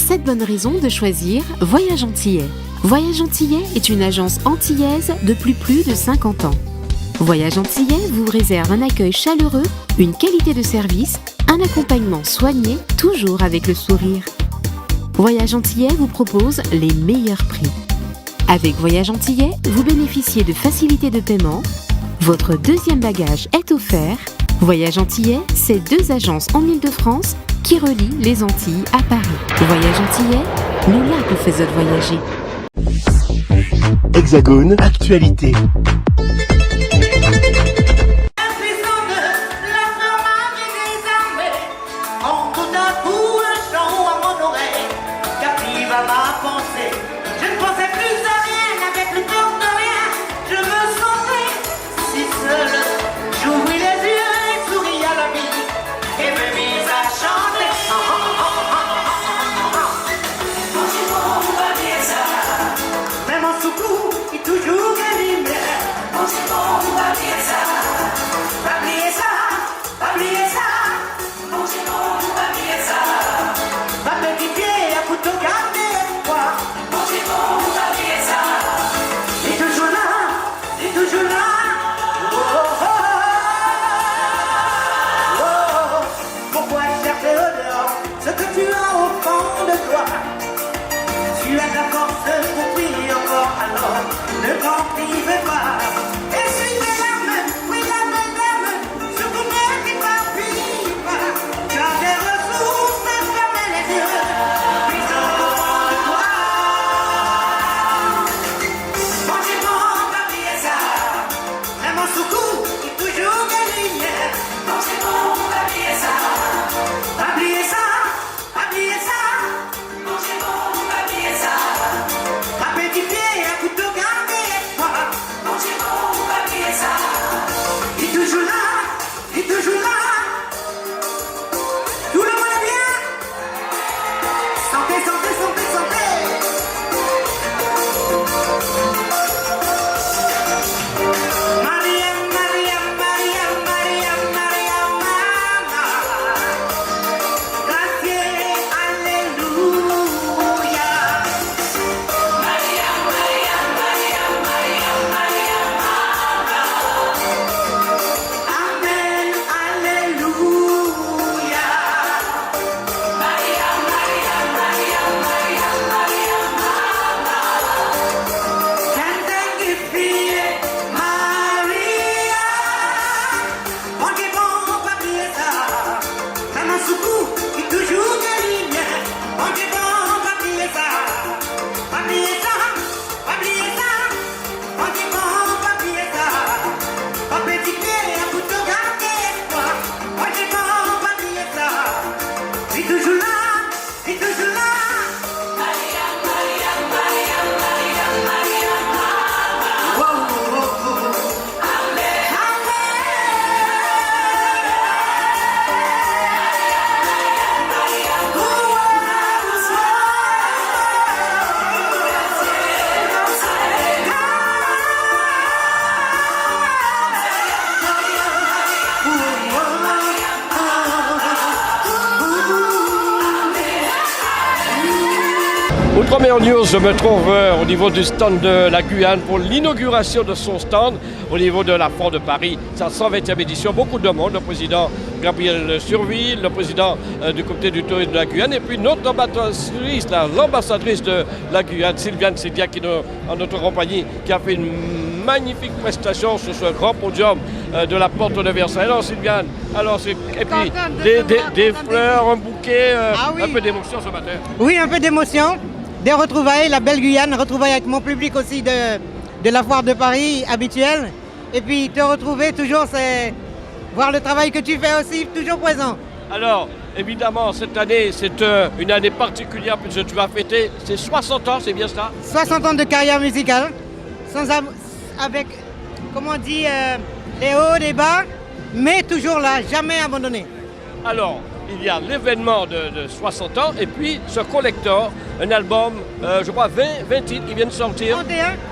7 bonnes raisons de choisir Voyage Antillais. Voyage Antillais est une agence antillaise depuis plus de 50 ans. Voyage Antillais vous réserve un accueil chaleureux, une qualité de service, un accompagnement soigné, toujours avec le sourire. Voyage Antillais vous propose les meilleurs prix. Avec Voyage Antillais, vous bénéficiez de facilités de paiement. Votre deuxième bagage est offert. Voyage Antillais, c'est 2 agences en Île-de-France qui relient les Antilles à Paris. Voyage Antillais, nous là vous faisons voyager. Hexagone, actualité. Première news, je me trouve au niveau du stand de la Guyane pour l'inauguration de son stand au niveau de la Foire de Paris, sa 120e édition. Beaucoup de monde, le président Gabriel Surville, le président du comité du tourisme de la Guyane et puis notre ambassadrice, l'ambassadrice de la Guyane, Sylviane Sédia, qui est en notre compagnie, qui a fait une magnifique prestation sur ce grand podium de la porte de Versailles. Alors Sylviane, et puis des fleurs, un bouquet, oui. Un peu d'émotion ce matin. Oui, un peu d'émotion. Des retrouvailles, la belle Guyane, retrouvailles avec mon public aussi de la Foire de Paris habituelle. Et puis te retrouver toujours, c'est voir le travail que tu fais aussi, toujours présent. Alors, évidemment, cette année, c'est une année particulière puisque tu vas fêter ses 60 ans, c'est bien ça? 60 ans de carrière musicale, avec, comment on dit, les hauts, les bas, mais toujours là, jamais abandonné. Alors, il y a l'événement de 60 ans et puis ce collector, un album, je crois 20 titres qui viennent de sortir.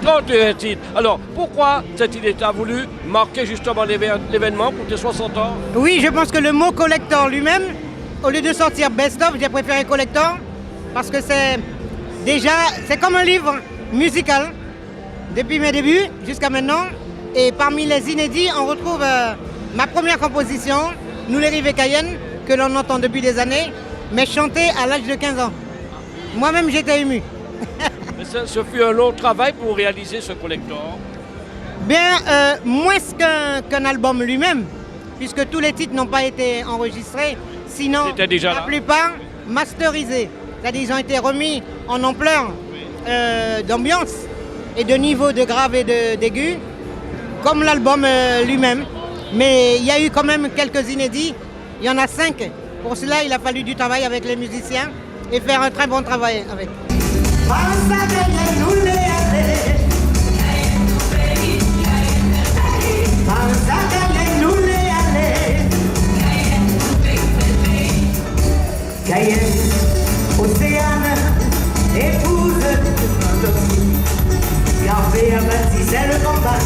31 titres. Alors, pourquoi cette idée t'a voulu marquer justement l'événement pour tes 60 ans? Oui, je pense que le mot collector lui-même, au lieu de sortir best-of, j'ai préféré collector, parce que c'est comme un livre musical, depuis mes débuts jusqu'à maintenant. Et parmi les inédits, on retrouve ma première composition, Nous les Rives Cayenne, que l'on entend depuis des années, mais chantée à l'âge de 15 ans. Moi-même, j'étais ému. Ce fut un long travail pour réaliser ce collector. Bien, moins qu'un album lui-même, puisque tous les titres n'ont pas été enregistrés, sinon la plupart masterisés. C'est-à-dire qu'ils ont été remis en ampleur d'ambiance et de niveau de grave et d'aigu, comme l'album lui-même. Mais il y a eu quand même quelques inédits, il y en a 5. Pour cela, il a fallu du travail avec les musiciens et faire un très bon travail avec. Cayenne, océane, épouse Garvey a bâti, c'est le combat.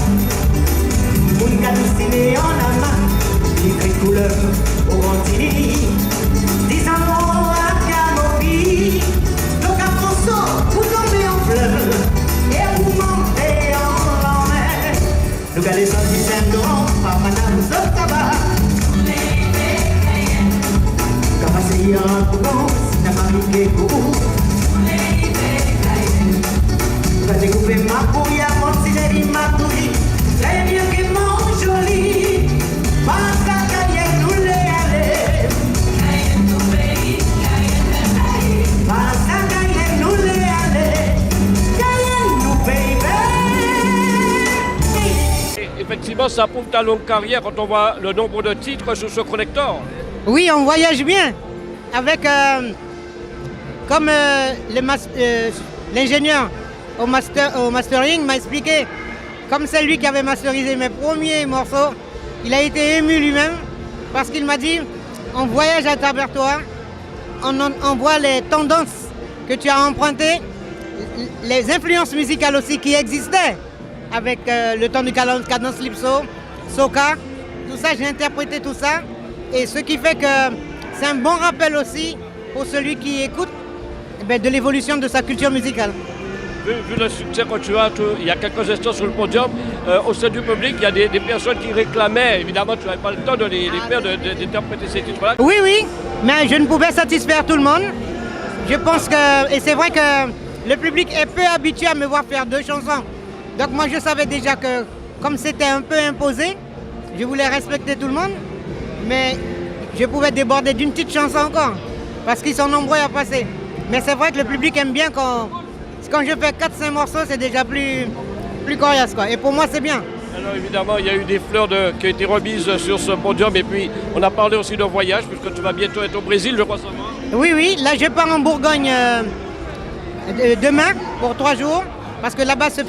Mounga destiné en amant, qui couleur au Rantini. 10 ans à Camopi, donc à Fonso, vous tombez en fleurs et vous montez en l'envers. Nous allons sortir Saint-Laurent, par Madame Zotaba. Kapasaya kuno sinamamike ku Kade coupe ma pouya considérer ma touille très bien que mon joli Pasa Cayenne nous les aller Cayenne nous pays Pasa Cayenne nous les aller Cayenne nous pays. Effectivement, ça prouve ta longue carrière quand on voit le nombre de titres sur ce collector. Oui, on voyage bien avec, comme l'ingénieur au mastering m'a expliqué, comme c'est lui qui avait masterisé mes premiers morceaux, il a été ému lui-même parce qu'il m'a dit, on voyage à travers toi, on voit les tendances que tu as empruntées, les influences musicales aussi qui existaient avec le temps du cadence Lipso, Soca, tout ça, j'ai interprété tout ça. Et ce qui fait que c'est un bon rappel aussi pour celui qui écoute de l'évolution de sa culture musicale. Vu le succès que tu as, il y a quelques instants sur le podium, au sein du public, il y a des personnes qui réclamaient, évidemment tu n'avais pas le temps de les faire, d'interpréter ces titres-là. Oui, mais je ne pouvais satisfaire tout le monde. Je pense que, et c'est vrai que le public est peu habitué à me voir faire 2 chansons. Donc moi je savais déjà que, comme c'était un peu imposé, je voulais respecter tout le monde. Mais je pouvais déborder d'une petite chanson encore, parce qu'ils sont nombreux à passer. Mais c'est vrai que le public aime bien quand je fais 4-5 morceaux, c'est déjà plus coriace, quoi. Et pour moi, c'est bien. Alors évidemment, il y a eu des fleurs qui ont été remises sur ce podium. Et puis, on a parlé aussi de voyage, puisque tu vas bientôt être au Brésil, je crois savoir. Oui, là, je pars en Bourgogne demain, pour 3 jours, parce que là-bas, c'est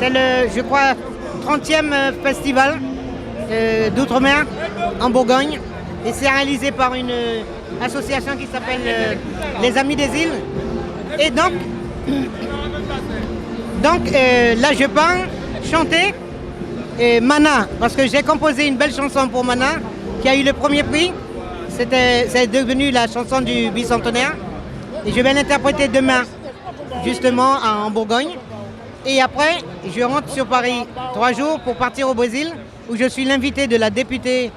le, je crois, 30e festival d'outre-mer en Bourgogne, et c'est réalisé par une association qui s'appelle les Amis des Îles. Et donc là je pars chanter Mana, parce que j'ai composé une belle chanson pour Mana qui a eu le premier prix. C'est devenu la chanson du bicentenaire et je vais l'interpréter demain justement en Bourgogne. Et après je rentre sur Paris 3 jours pour partir au Brésil, où je suis l'invité de la députée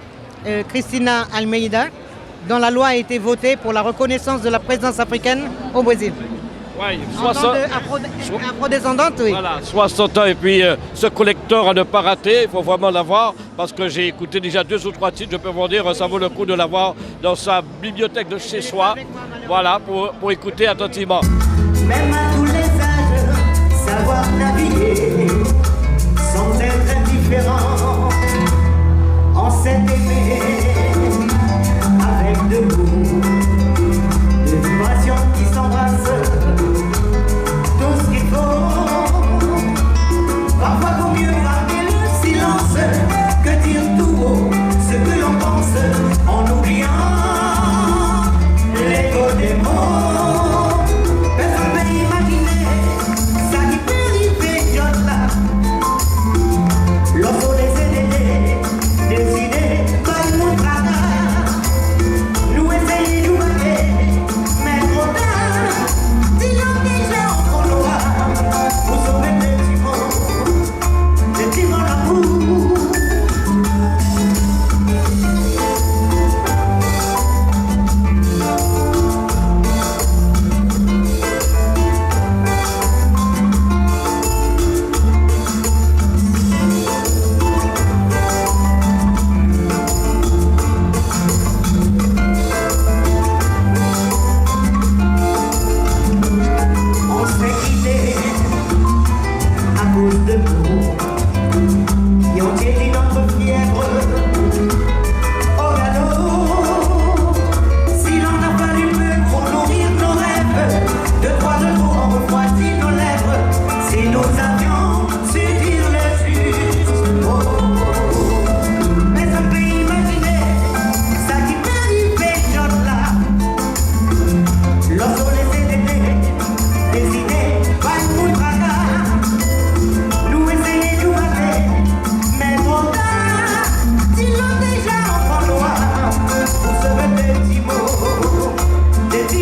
Cristina Almeida, dont la loi a été votée pour la reconnaissance de la présence africaine au Brésil. Ouais, afrodescendante, oui. Voilà, 60 ans et puis ce collector à ne pas rater, il faut vraiment l'avoir parce que j'ai écouté déjà 2 ou 3 titres, je peux vous dire, ça vaut le coup de l'avoir dans sa bibliothèque de chez soi, voilà, pour écouter attentivement. Même à tous les âges, savoir naviguer sans être indifférent. On s'est aimé avec de goût, de vibrations qui s'embrassent, tout ce qu'il faut. Parfois vaut mieux garder le silence que dire tout haut ce que l'on pense en oubliant l'écho des mots. Personne ne peut imaginer ça qui peut arriver,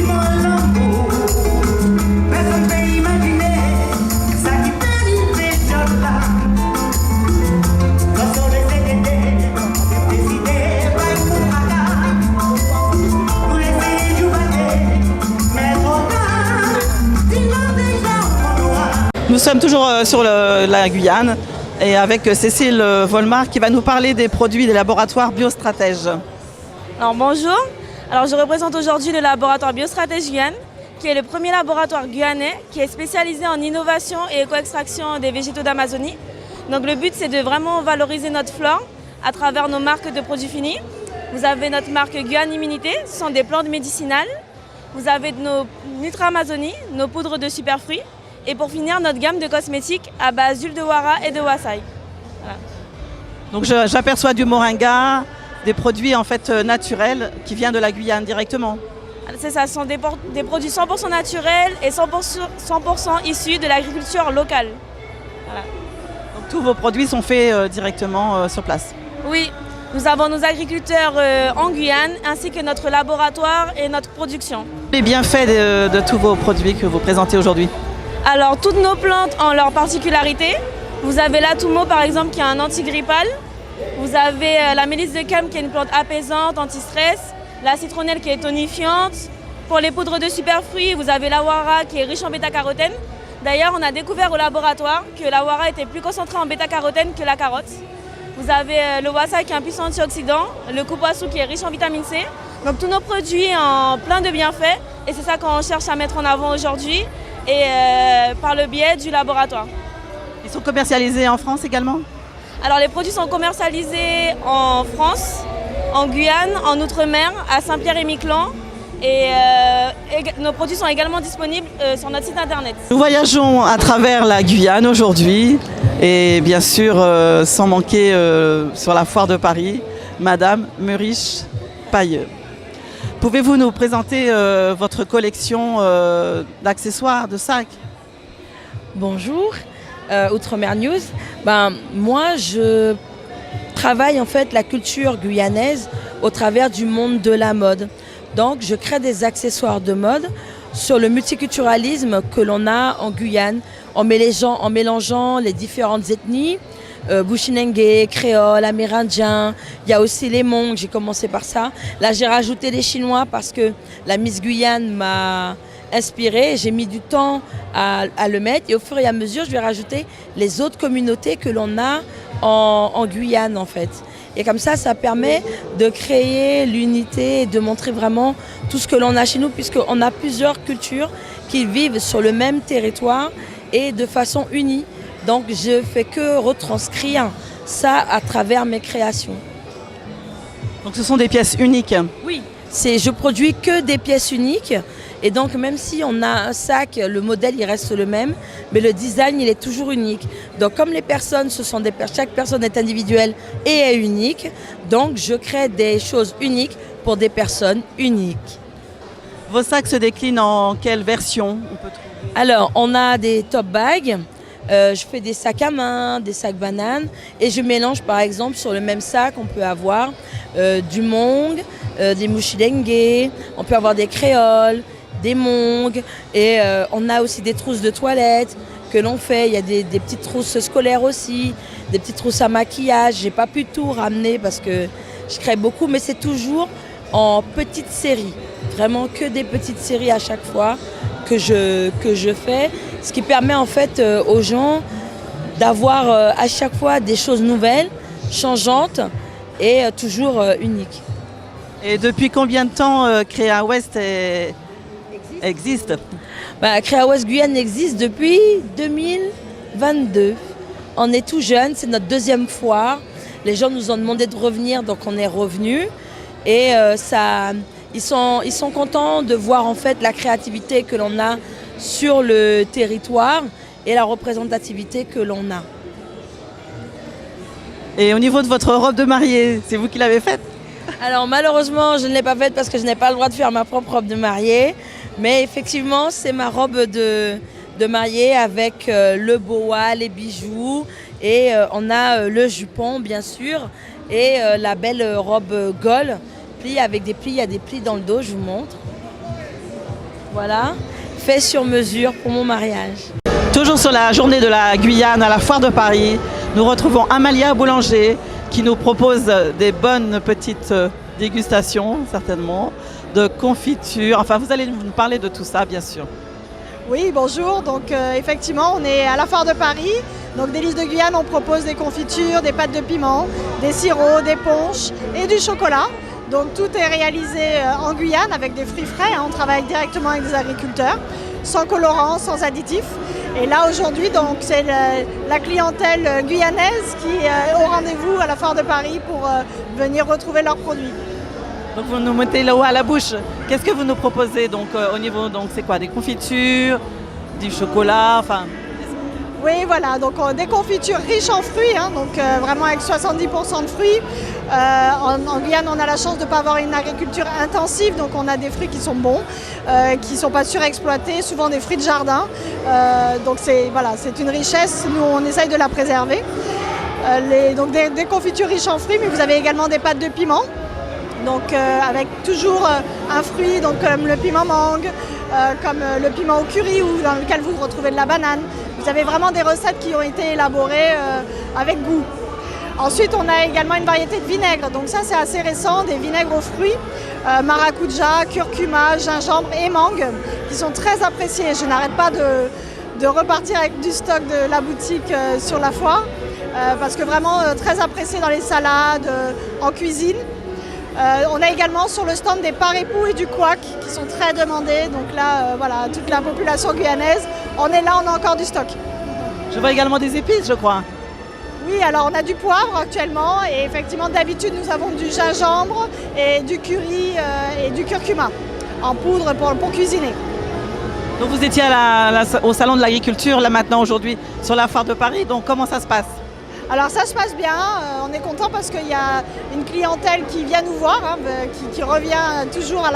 vivons l'amour. Personne ne peut imaginer ça qui peut arriver de là. Quand on les aider, décider, pas pour fracas. Nous laisser jouer, mais trop tard, dis-moi déjà au noir. Nous sommes toujours sur la Guyane et avec Cécile Volmar qui va nous parler des produits des laboratoires Biostratège. Alors bonjour, je représente aujourd'hui le laboratoire Biostratège Guyane, qui est le premier laboratoire guyanais qui est spécialisé en innovation et éco-extraction des végétaux d'Amazonie. Donc le but c'est de vraiment valoriser notre flore à travers nos marques de produits finis. Vous avez notre marque Guyane Immunité, ce sont des plantes médicinales. Vous avez nos Nutra-Amazonie, nos poudres de superfruits. Et pour finir, notre gamme de cosmétiques à base d'huile de wara et de wasai. Voilà. Donc j'aperçois du moringa, des produits en fait naturels qui viennent de la Guyane directement. C'est ça, ce sont des produits 100% naturels et 100% issus de l'agriculture locale. Voilà. Donc tous vos produits sont faits directement sur place. Oui, nous avons nos agriculteurs en Guyane ainsi que notre laboratoire et notre production. Les bienfaits de tous vos produits que vous présentez aujourd'hui. Alors toutes nos plantes ont leurs particularités. Vous avez l'Atumo par exemple qui est un antigrippal. Vous avez la mélisse de Cam qui est une plante apaisante, anti-stress. La citronnelle qui est tonifiante. Pour les poudres de superfruits, vous avez la wara qui est riche en bêta-carotène. D'ailleurs, on a découvert au laboratoire que la wara était plus concentrée en bêta-carotène que la carotte. Vous avez le wasai qui est un puissant antioxydant, le kupasu qui est riche en vitamine C. Donc tous nos produits ont plein de bienfaits et c'est ça qu'on cherche à mettre en avant aujourd'hui et par le biais du laboratoire. Ils sont commercialisés en France également? Alors les produits sont commercialisés en France, en Guyane, en Outre-mer, à Saint-Pierre-et-Miquelon. Et nos produits sont également disponibles sur notre site internet. Nous voyageons à travers la Guyane aujourd'hui et bien sûr sans manquer sur la foire de Paris, Madame Meuriche Pailleux. Pouvez-vous nous présenter votre collection d'accessoires, de sacs? Bonjour, Outre-mer News. Moi, je travaille en fait la culture guyanaise au travers du monde de la mode. Donc, je crée des accessoires de mode sur le multiculturalisme que l'on a en Guyane, en mélangeant les différentes ethnies, Bushinengue, créole, amérindien. Il y a aussi les Hmong, j'ai commencé par ça. Là, j'ai rajouté les Chinois parce que la Miss Guyane m'a inspirée. J'ai mis du temps à le mettre et au fur et à mesure, je vais rajouter les autres communautés que l'on a en Guyane en fait. Et comme ça permet de créer l'unité et de montrer vraiment tout ce que l'on a chez nous puisqu'on a plusieurs cultures qui vivent sur le même territoire et de façon unie. Donc je ne fais que retranscrire ça à travers mes créations. Donc ce sont des pièces uniques? Oui, je produis que des pièces uniques. Et donc même si on a un sac, le modèle il reste le même, mais le design il est toujours unique. Donc comme les personnes, chaque personne est individuelle et est unique, donc je crée des choses uniques pour des personnes uniques. Vos sacs se déclinent en quelle version on peut trouver? Alors on a des top bags, je fais des sacs à main, des sacs bananes et je mélange par exemple sur le même sac, on peut avoir du Hmong, des Mushidengue, on peut avoir des créoles, des Hmong et on a aussi des trousses de toilette que l'on fait. Il y a des petites trousses scolaires aussi, des petites trousses à maquillage. J'ai pas pu tout ramener parce que je crée beaucoup, mais c'est toujours en petites séries. Vraiment que des petites séries à chaque fois que je fais. Ce qui permet en fait aux gens d'avoir à chaque fois des choses nouvelles, changeantes et toujours uniques. Et depuis combien de temps Créa West existe? Créa West Guyane existe depuis 2022. On est tout jeune, c'est notre deuxième foire. Les gens nous ont demandé de revenir, donc on est revenu. Et ils sont contents de voir en fait la créativité que l'on a sur le territoire et la représentativité que l'on a. Et au niveau de votre robe de mariée, c'est vous qui l'avez faite? Alors malheureusement, je ne l'ai pas faite parce que je n'ai pas le droit de faire ma propre robe de mariée. Mais effectivement, c'est ma robe de mariée avec le boa, les bijoux. Et on a le jupon, bien sûr. Et la belle robe Gaulle, plie avec des plis. Il y a des plis dans le dos, je vous montre. Voilà, fait sur mesure pour mon mariage. Toujours sur la journée de la Guyane à la Foire de Paris, nous retrouvons Amalia Boulanger qui nous propose des bonnes petites dégustations, certainement, de confitures. Enfin, vous allez nous parler de tout ça, bien sûr. Oui, bonjour. Donc effectivement, on est à la Foire de Paris. Donc Délices de Guyane, on propose des confitures, des pâtes de piment, des sirops, des punchs et du chocolat. Donc tout est réalisé en Guyane avec des fruits frais. On travaille directement avec des agriculteurs, sans colorants, sans additifs. Et là aujourd'hui, donc c'est la clientèle guyanaise qui est au rendez-vous à la Foire de Paris pour venir retrouver leurs produits. Donc vous nous mettez l'eau à la bouche. Qu'est-ce que vous nous proposez donc au niveau, donc c'est quoi, des confitures, du chocolat, enfin. Oui, voilà, donc des confitures riches en fruits, hein, donc vraiment avec 70% de fruits. En Guyane, on a la chance de ne pas avoir une agriculture intensive, donc on a des fruits qui sont bons, qui ne sont pas surexploités, souvent des fruits de jardin. Donc c'est une richesse, nous on essaye de la préserver. Donc des confitures riches en fruits, mais vous avez également des pâtes de piment. Donc avec toujours un fruit, donc comme le piment mangue, comme le piment au curry ou dans lequel vous retrouvez de la banane. Vous avez vraiment des recettes qui ont été élaborées avec goût. Ensuite, on a également une variété de vinaigres. Donc ça, c'est assez récent, des vinaigres aux fruits, maracuja, curcuma, gingembre et mangue, qui sont très appréciés. Je n'arrête pas de repartir avec du stock de la boutique sur la foire, parce que vraiment très appréciés dans les salades, en cuisine. On a également sur le stand des parts-époux et du couac qui sont très demandés. Donc là, voilà, toute la population guyanaise, on est là, on a encore du stock. Je vois également des épices, je crois. Oui, alors on a du poivre actuellement et effectivement d'habitude nous avons du gingembre et du curry et du curcuma en poudre pour cuisiner. Donc vous étiez au Salon de l'Agriculture, là maintenant aujourd'hui, sur la Foire de Paris, donc comment ça se passe ? Alors ça se passe bien, on est content parce qu'il y a une clientèle qui vient nous voir, hein, qui revient toujours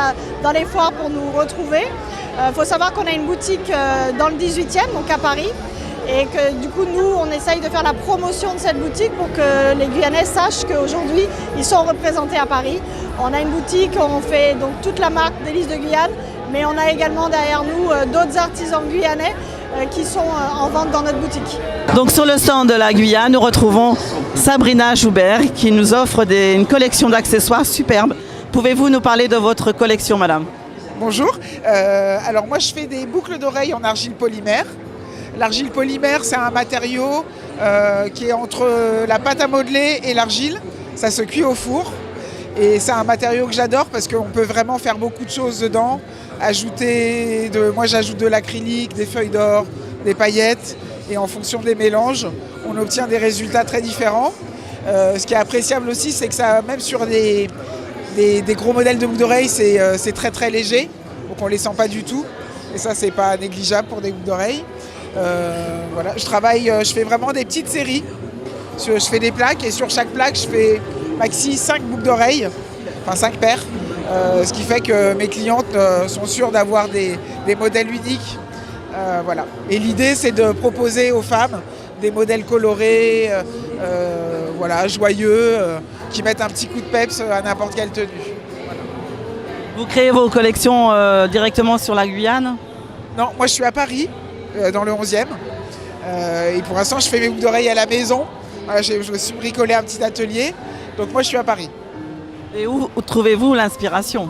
dans les foires pour nous retrouver. Il faut savoir qu'on a une boutique dans le 18e, donc à Paris, et que du coup nous on essaye de faire la promotion de cette boutique pour que les Guyanais sachent qu'aujourd'hui ils sont représentés à Paris. On a une boutique, on fait donc toute la marque Délices de Guyane, mais on a également derrière nous d'autres artisans guyanais qui sont en vente dans notre boutique. Donc sur le stand de la Guyane, nous retrouvons Sabrina Joubert qui nous offre une collection d'accessoires superbes. Pouvez-vous nous parler de votre collection, madame ? Bonjour, alors moi je fais des boucles d'oreilles en argile polymère. L'argile polymère, c'est un matériau qui est entre la pâte à modeler et l'argile. Ça se cuit au four et c'est un matériau que j'adore parce qu'on peut vraiment faire beaucoup de choses dedans. Moi j'ajoute de l'acrylique, des feuilles d'or, des paillettes et en fonction des mélanges, on obtient des résultats très différents. Ce qui est appréciable aussi, c'est que ça, même sur des gros modèles de boucles d'oreilles, c'est très très léger, donc on ne les sent pas du tout. Et ça, c'est pas négligeable pour des boucles d'oreilles. Voilà, je fais vraiment des petites séries. Je fais des plaques et sur chaque plaque, je fais maxi 5 boucles d'oreilles, enfin 5 paires. Ce qui fait que mes clientes sont sûres d'avoir des modèles uniques. Voilà. Et l'idée, c'est de proposer aux femmes des modèles colorés, voilà, joyeux, qui mettent un petit coup de peps à n'importe quelle tenue. Voilà. Vous créez vos collections directement sur la Guyane ? Non, moi je suis à Paris, dans le 11e. Et pour l'instant, je fais mes boucles d'oreilles à la maison. Voilà, je me suis bricolé un petit atelier. Donc moi, je suis à Paris. Et où trouvez-vous l'inspiration ?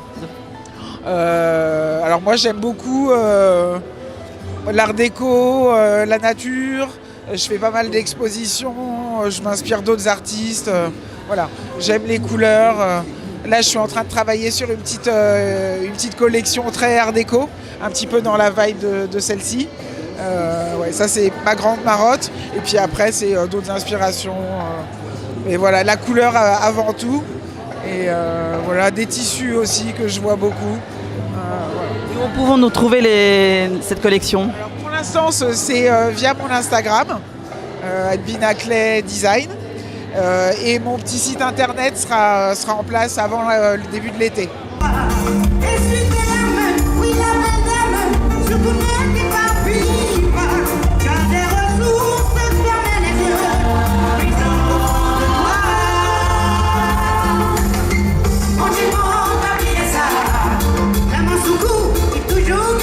Alors moi, j'aime beaucoup l'art déco, la nature. Je fais pas mal d'expositions. Je m'inspire d'autres artistes. Voilà, j'aime les couleurs. Là, je suis en train de travailler sur une petite collection très art déco, un petit peu dans la vibe de celle-ci. Ouais, ça, c'est ma grande marotte. Et puis après, c'est d'autres inspirations. Mais voilà, la couleur avant tout. Et voilà, des tissus aussi que je vois beaucoup. Voilà. Et où pouvons-nous trouver cette collection ? Alors, pour l'instant, c'est via mon Instagram, Binaclay Design. Et mon petit site internet sera en place avant le début de l'été. Toujours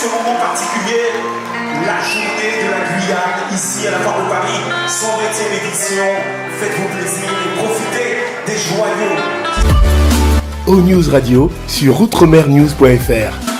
moment particulier, la journée de la Guyane, ici à la Foire de Paris, 120e édition. Faites-vous plaisir et profitez des joyaux. O-News Radio sur outremernews.fr.